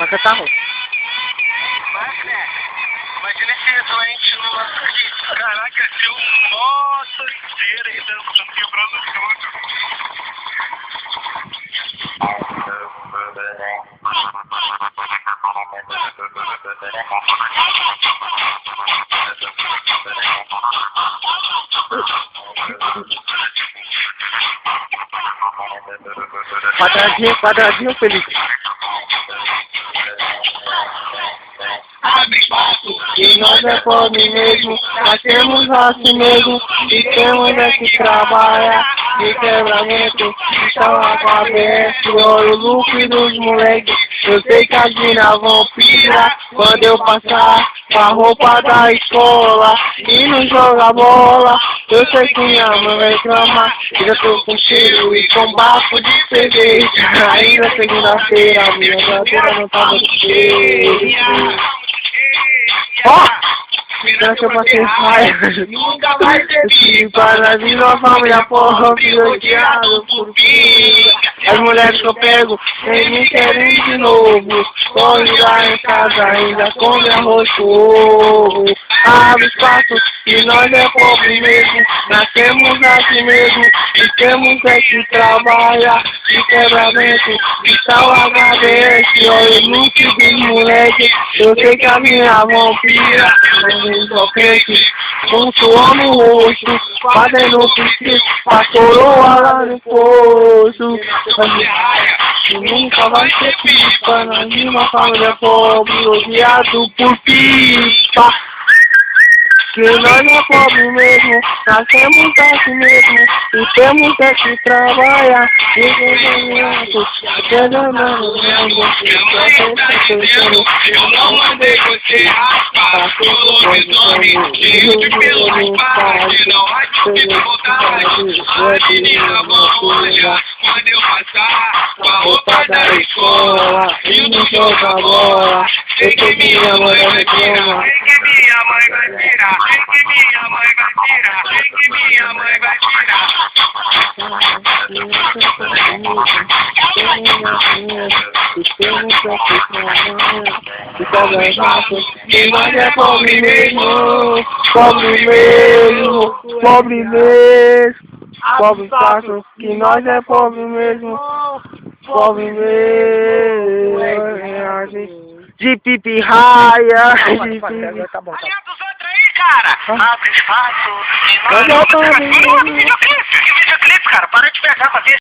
Você tá ruim. Mas, né? Imagina esse doente no nosso aqui. Caraca, seu moto inteiro aí dançando, quebrando tudo. Quadradinho, quadradinho, Felipe. Abre espaço. E nós é pobre mesmo, nós temos assim mesmo, e temos é que trabalhar, de quebramento, então a cabeça, olha o lucro dos moleques, eu sei que as minas vão pirar, quando eu passar com a roupa da escola, e não joga bola, eu sei que minha mãe vai reclamar, que eu tô com cheiro e com bafo de cerveja, ainda segunda-feira, minha geladeira não tá muito cheia. Ó! Dança pra ser raia, Nunca vai ter se para vir uma família pobre, odiado por pica. As mulheres que eu pego, nem me querem de novo. Corre lá em casa, ainda come arroz com ovo. Abre espaço, e nós é pobre mesmo. Nascemos assim mesmo, e temos é que trabalhar. De quebramento, e tal agradece. Olha o look dos moleques, eu sei que a minha mão pira. Com suor no rosto, fazendo pique, a coroa lá no poço. E nunca vai ter pipa, na minha família pobre, odiado por pipa. Que nós é pobre mesmo, nascemos assim mesmo, e temos é que trabalhar, e ganhando, Eu não mandei você raspar, sou lobisomem, cheio de pelos pais, não vai te vontade, a menina vão olhar, quando eu passar, com a roupa da escola, e não joga bola, sei que minha mãe vai tirar, sei que minha mãe vai tirar, sei que minha mãe vai tirar, sei que minha mãe vai tirar. E nós é pobre mesmo, pobre mesmo, pobre mesmo, pobre fácil, que nós é pobre mesmo, pobre mesmo, de pipi raia, de pipi. Tá bom, tá. Olha dos outros aí, cara! Abre espaço! Nós é pobre mesmo. Que videoclipe, cara! Para de pegar pra ver.